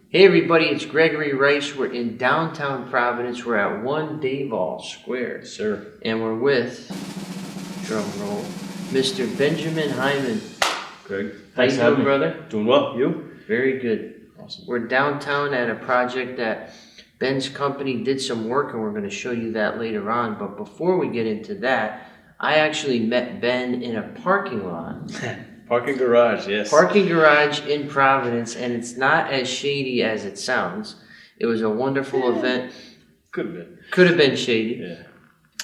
Hey everybody, it's Gregory Rice. We're in downtown Providence. We're at 1 Davall Square. Yes, sir. And we're with, drum roll, Mr. Benjamin Hyman. Greg, How you doing, me. brother? Doing well. You? Very good. Awesome. We're downtown at a project that Ben's company did some work, and we're going to show you that later on. But before we get into that, I actually met Ben in a parking lot. Parking garage, yes. Parking garage in Providence, and it's not as shady as it sounds. It was a wonderful event. Could have been. Could have been shady. Yeah.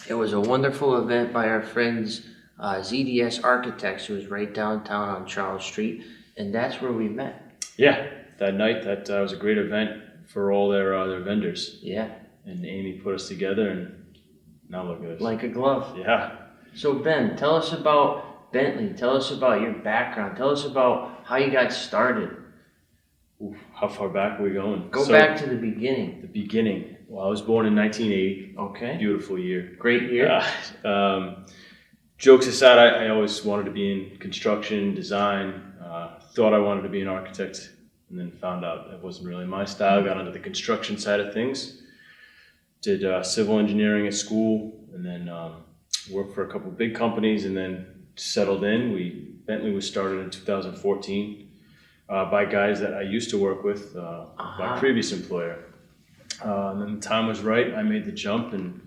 It was a wonderful event by our friends ZDS Architects, who was right downtown on Charles Street, and that's where we met. Yeah, that night, that was a great event for all their vendors. Yeah. And Amy put us together, and now look at us. Like a glove. Yeah. So Ben, tell us about Bentley. Tell us about your background. Tell us about how you got started. Oof, how far back are we going? Go back to the beginning. The beginning. Well, I was born in 1980. Okay. Beautiful year. Great year. Jokes aside, I always wanted to be in construction, design. Thought I wanted to be an architect, and then found out it wasn't really my style. Got into the construction side of things. Did civil engineering at school, and then worked for a couple big companies, and then settled in. Bentley was started in 2014 by guys that I used to work with, my previous employer. And then the time was right. I made the jump, and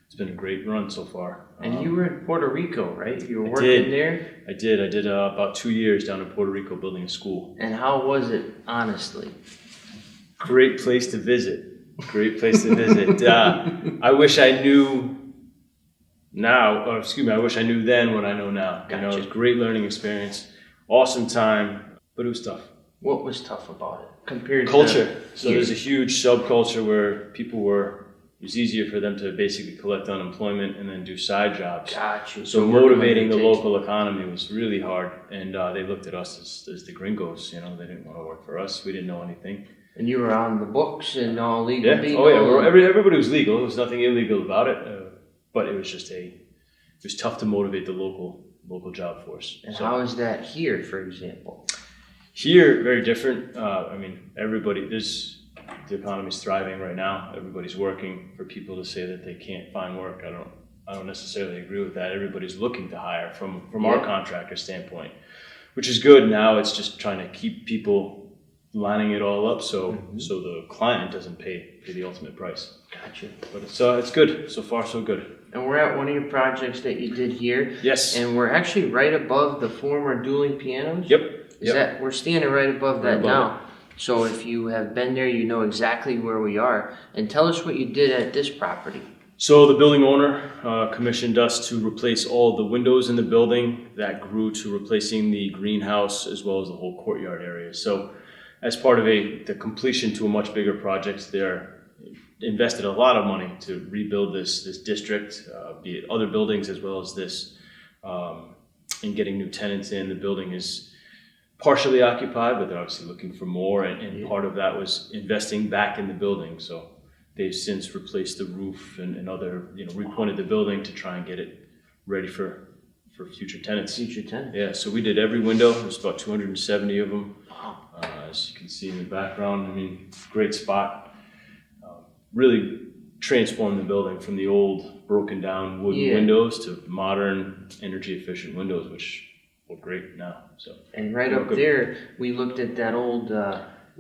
it's been a great run so far. And you were in Puerto Rico, right? You were working there? I did. I did about 2 years down in Puerto Rico building a school. And how was it, honestly? Great place to visit. Great place to visit. I wish I knew I wish I knew then what I know now. Gotcha. You know, it was a great learning experience, awesome time, but it was tough. What was tough about it compared culture? to So there's a huge subculture where it was easier for them to basically collect unemployment and then do side jobs. Gotcha. So motivating the local economy was really hard, and they looked at us as the gringos. You know, they didn't want to work for us. We didn't know anything. And you were on the books and all legal. Yeah. Oh yeah. Everybody was legal. There was nothing illegal about it. But it was just it was tough to motivate the local job force. And how is that here, for example? Here, very different. The economy's thriving right now. Everybody's working. For people to say that they can't find work, I don't necessarily agree with that. Everybody's looking to hire from our contractor standpoint, which is good. Now it's just trying to keep people lining it all up so the client doesn't pay the ultimate price. Gotcha. But it's good. So far, so good. And we're at one of your projects that you did here. Yes. And we're actually right above the former dueling pianos. Yep. We're standing right above that now. So if you have been there, you know exactly where we are. And tell us what you did at this property. So the building owner commissioned us to replace all the windows in the building. That grew to replacing the greenhouse as well as the whole courtyard area. So as part of the completion to a much bigger project, they're invested a lot of money to rebuild this district, be it other buildings as well as this, and getting new tenants in. The building is partially occupied, but they're obviously looking for more, and part of that was investing back in the building. So they've since replaced the roof and other, repointed the building to try and get it ready for future tenants. Yeah, so we did every window. There's about 270 of them. As you can see in the background, great spot. Really transformed the building from the old broken down wooden windows to modern energy efficient windows, which look great now. So. And right up there, we looked at that old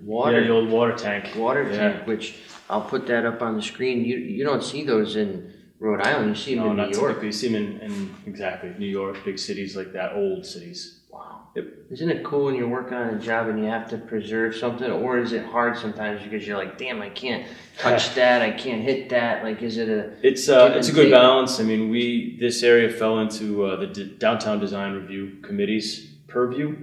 water. Yeah, the old water tank. Tank, which I'll put that up on the screen. You don't see those in Rhode Island. You see them in New York. Typically. You see them in exactly New York, big cities like that, old cities. Wow. Yep. Isn't it cool when you're working on a job and you have to preserve something, or is it hard sometimes because you're like, damn, I can't touch that, I can't hit that? Like, is it It's a good balance. This area fell into the Downtown Design Review Committee's purview.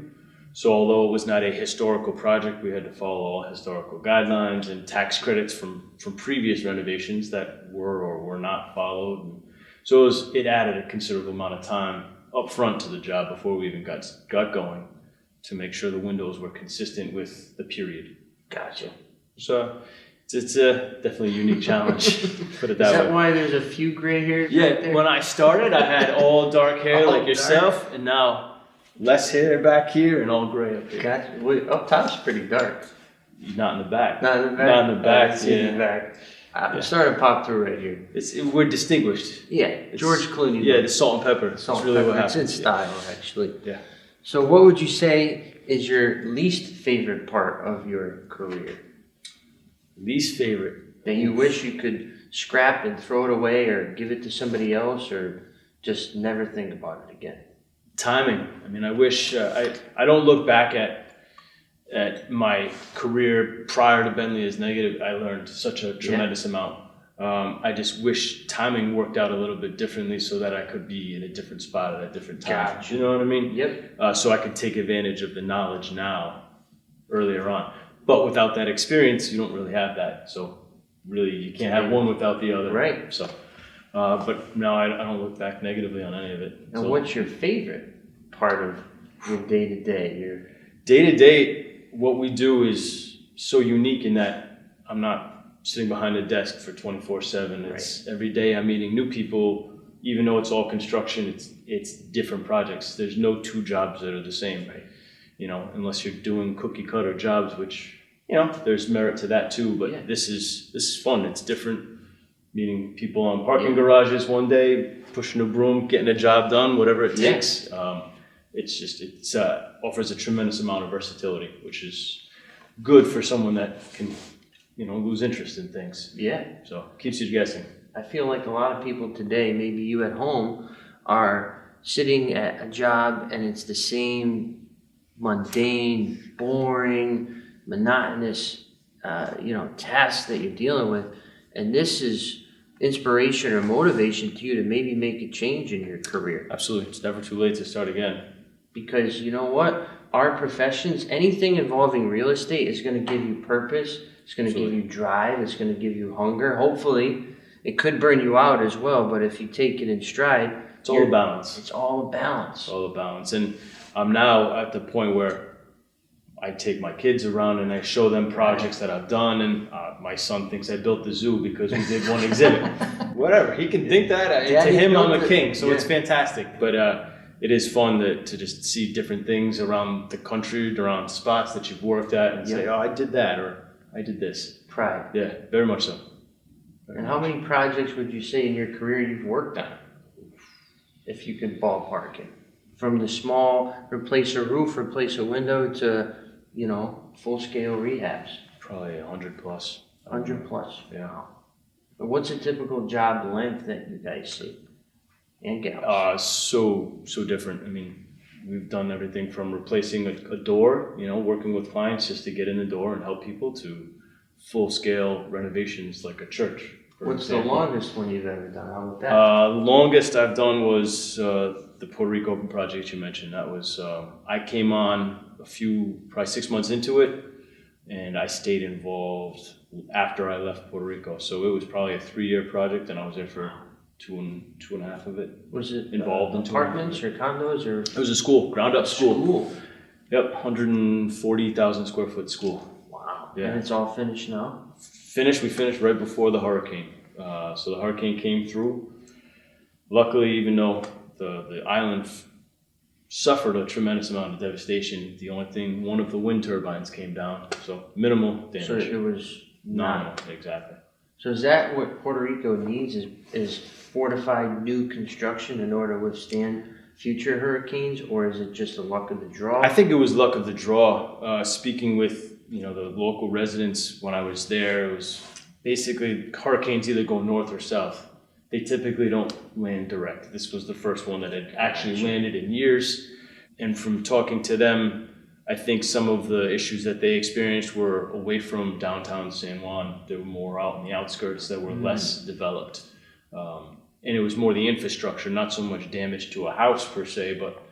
So although it was not a historical project, we had to follow all historical guidelines and tax credits from previous renovations that were or were not followed. So it added a considerable amount of time up front to the job before we even got going to make sure the windows were consistent with the period. Gotcha. So it's definitely a unique challenge. Put it that way. Is that why there's a few gray hairs? Yeah, right there? when I started, I had all dark hair like yourself, and now less hair back here and all gray up here. Gotcha. Well, up top's pretty dark. Not in the back. Not in the back? Not in the back, I see yeah. in the back. I'm Yeah. starting to pop through right here. We're distinguished. Yeah, George Clooney. Yeah, the salt and pepper. Salt That's really and what pepper. It's happens. in style, actually. Yeah. So what would you say is your least favorite part of your career? Least favorite. That you wish you could scrap and throw it away or give it to somebody else or just never think about it again? Timing. I mean, I wish I don't look back at my career prior to Bentley as negative. I learned such a tremendous amount. I just wish timing worked out a little bit differently so that I could be in a different spot at a different time. Gotcha. You know what I mean? Yep. So I could take advantage of the knowledge now earlier on. But without that experience, you don't really have that. So really, you can't have one without the other. Right. So, but no, I don't look back negatively on any of it. And So, what's your favorite part of your day-to-day? Your day to day, what we do is so unique in that I'm not sitting behind a desk for 24/7. It's every day I'm meeting new people. Even though it's all construction, it's different projects. There's no two jobs that are the same. Right. You know, unless you're doing cookie cutter jobs, which, you know, there's merit to that too. But this is fun. It's different. Meeting people on parking garages one day, pushing a broom, getting a job done, whatever it takes. It's offers a tremendous amount of versatility, which is good for someone that can, you know, lose interest in things. Yeah. So keeps you guessing. I feel like a lot of people today, maybe you at home, are sitting at a job and it's the same mundane, boring, monotonous, tasks that you're dealing with. And this is inspiration or motivation to you to maybe make a change in your career. Absolutely. It's never too late to start again. Because you know what? Our professions, anything involving real estate is going to give you purpose. It's going to give you drive. It's going to give you hunger. Hopefully, it could burn you out as well. But if you take it in stride, it's all a balance. It's all a balance. It's all a balance. And I'm now at the point where I take my kids around and I show them projects that I've done. And my son thinks I built the zoo because we did one exhibit. Whatever. He can think that. To him, I'm a king. So it's fantastic. But it is fun to just see different things around the country, around spots that you've worked at and say, oh, I did that or I did this. Pride. Yeah, very much so. And how many projects would you say in your career you've worked on? If you could ballpark it. From the small, replace a roof, replace a window to, full-scale rehabs. Probably 100 plus. 100 plus. Yeah. Wow. But what's a typical job length that you guys see? And gals? So different. I mean, we've done everything from replacing a door, working with clients just to get in the door and help people, to full-scale renovations like a church. What's the longest one you've ever done? How about that? Longest I've done was the Puerto Rico project you mentioned. That was, I came on probably 6 months into it, and I stayed involved after I left Puerto Rico. So it was probably a 3-year project, and I was there for two and a half of it. Was it involved in apartments or condos or? It was a school, ground up school. Yep, 140,000 square foot school. Wow. Yeah. And it's all finished now? We finished right before the hurricane. So the hurricane came through. Luckily, even though the island suffered a tremendous amount of devastation, one of the wind turbines came down. So minimal damage. So it was nominal, exactly. So is that what Puerto Rico needs, is fortified new construction in order to withstand future hurricanes, or is it just the luck of the draw? I think it was luck of the draw. Speaking with the local residents when I was there, it was basically hurricanes either go north or south. They typically don't land direct. This was the first one that had actually landed in years. And from talking to them, I think some of the issues that they experienced were away from downtown San Juan. They were more out in the outskirts that were less developed. And it was more the infrastructure, not so much damage to a house per se, but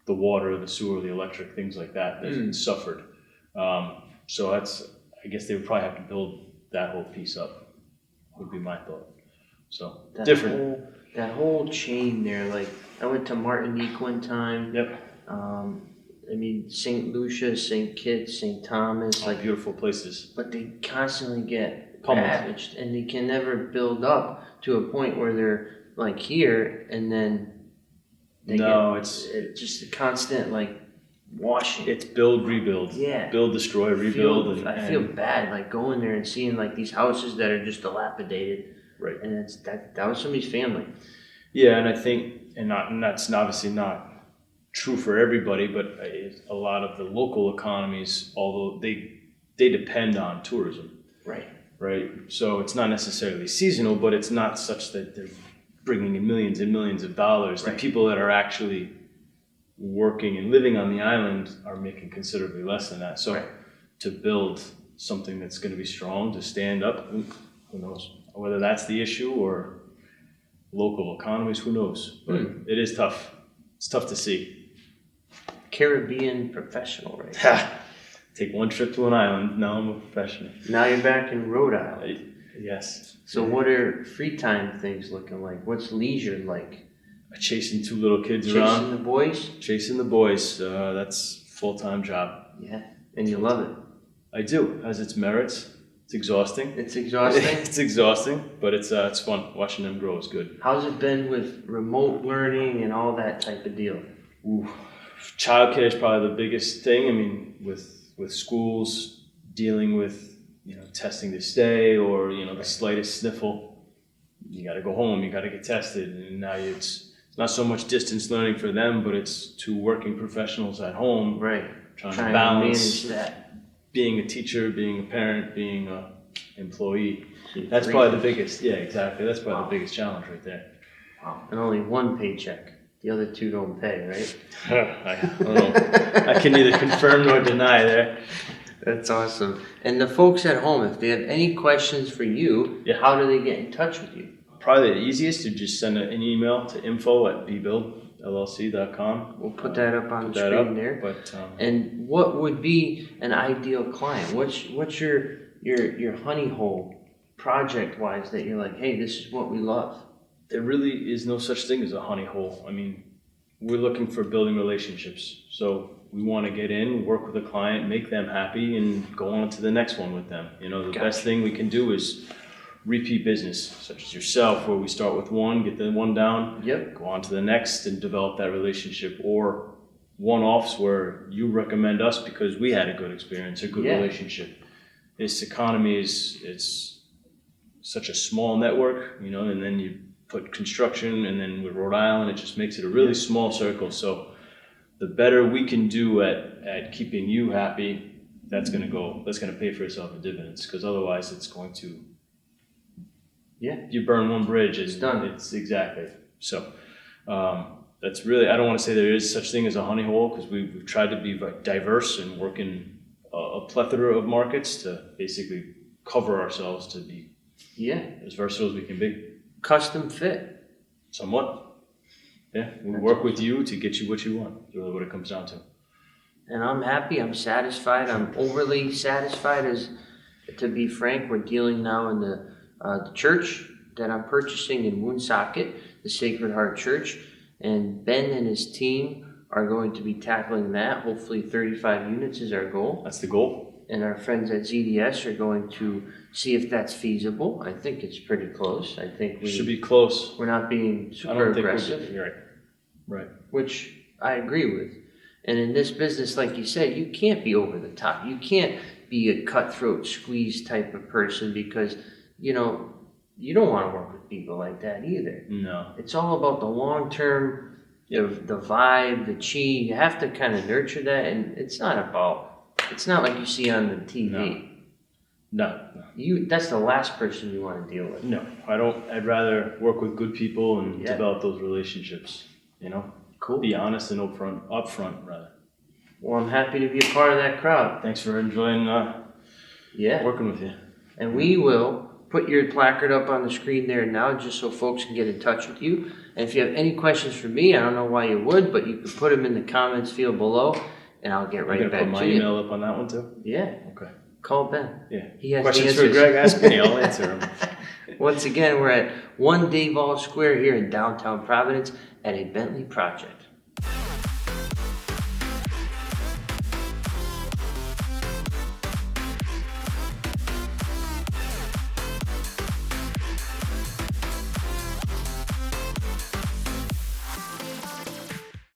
the water, the sewer, the electric, things like that suffered. So I guess they would probably have to build that whole piece up, would be my thought. So different. That whole chain there, like I went to Martinique one time. Yep. St. Lucia, St. Kitts, St. Thomas, beautiful places. But they constantly get pummeled, ravaged, and they can never build up to a point where they're like here, and then it's just a constant washing. It's build, rebuild. Yeah. Build, destroy, rebuild. I feel bad like going there and seeing like these houses that are just dilapidated. Right. And that was somebody's family. Yeah, and I think, and that's obviously not true for everybody, but a lot of the local economies, although they depend on tourism, Right. right? So it's not necessarily seasonal, but it's not such that they're bringing in millions and millions of dollars. Right. The people that are actually working and living on the island are making considerably less than that. So Right. to build something that's going to be strong, to stand up, who knows? Whether that's the issue or local economies, who knows? But it is tough. It's tough to see. Caribbean professional, right? Take one trip to an island, now I'm a professional. Now you're back in Rhode Island. Yes. So what are free time things looking like? What's leisure like? Chasing two little kids around. Chasing the boys? Chasing the boys. That's a full-time job. Yeah. And you love it. I do. Has its merits. It's exhausting. It's exhausting? It's exhausting, but it's fun. Watching them grow is good. How's it been with remote learning and all that type of deal? Ooh. Childcare is probably the biggest thing. I mean, with schools dealing with, testing to stay or, the slightest sniffle, you got to go home, you got to get tested. And now it's not so much distance learning for them, but it's two working professionals at home. Right. Trying to balance manage that. Being a teacher, being a parent, being an employee. So That's probably the biggest, yeah, exactly. That's probably the biggest challenge right there. Wow. And only one paycheck. The other two don't pay, right? I don't know. I can neither confirm nor deny there. That's awesome. And the folks at home, if they have any questions for you, how do they get in touch with you? Probably the easiest to just send an email to info@bbuildllc.com. We'll put that up on the screen there. But, and what would be an ideal client? What's your honey hole project-wise that you're like, hey, this is what we love? There really is no such thing as a honey hole. I mean, we're looking for building relationships. So we want to get in, work with a client, make them happy, and go on to the next one with them. The best thing we can do is repeat business, such as yourself, where we start with one, get the one down, go on to the next, and develop that relationship. Or one-offs where you recommend us because we had a good experience, a good relationship. This economy it's such a small network, and then you put construction, and then with Rhode Island, it just makes it a really small circle. So the better we can do at keeping you happy, that's going to pay for itself in dividends, because otherwise it's going to, you burn one bridge, it's done. It's exactly. So that's really, I don't want to say there is such thing as a honey hole, because we've tried to be diverse and work in a plethora of markets to basically cover ourselves to be as versatile as we can be. Custom fit. Somewhat. Yeah, we work with you to get you what you want. That's really what it comes down to. And I'm happy, I'm satisfied, I'm overly satisfied. As to be frank, we're dealing now in the church that I'm purchasing in Woonsocket, the Sacred Heart Church, and Ben and his team are going to be tackling that. Hopefully 35 units is our goal. That's the goal. And our friends at ZDS are going to see if that's feasible. I think it's pretty close. I think we should be close. We're not being super aggressive. Right. Which I agree with. And in this business, like you said, you can't be over the top. You can't be a cutthroat squeeze type of person, because, you don't want to work with people like that either. No. It's all about the long term, the vibe, the chi. You have to kind of nurture that, and it's not like you see on the TV. No. That's the last person you want to deal with. No, I don't. I'd rather work with good people and develop those relationships. Cool. Be honest and upfront rather. Well, I'm happy to be a part of that crowd. Thanks for enjoying working with you. And we will put your placard up on the screen there now, just so folks can get in touch with you. And if you have any questions for me, I don't know why you would, but you can put them in the comments field below, and I'll get right back to you. Put my email up on that one too? Yeah. Okay. Call Ben. Yeah. He has questions the for Greg? Ask me. I'll answer them. Once again, we're at 1 Davall Square here in downtown Providence at a Bentley project.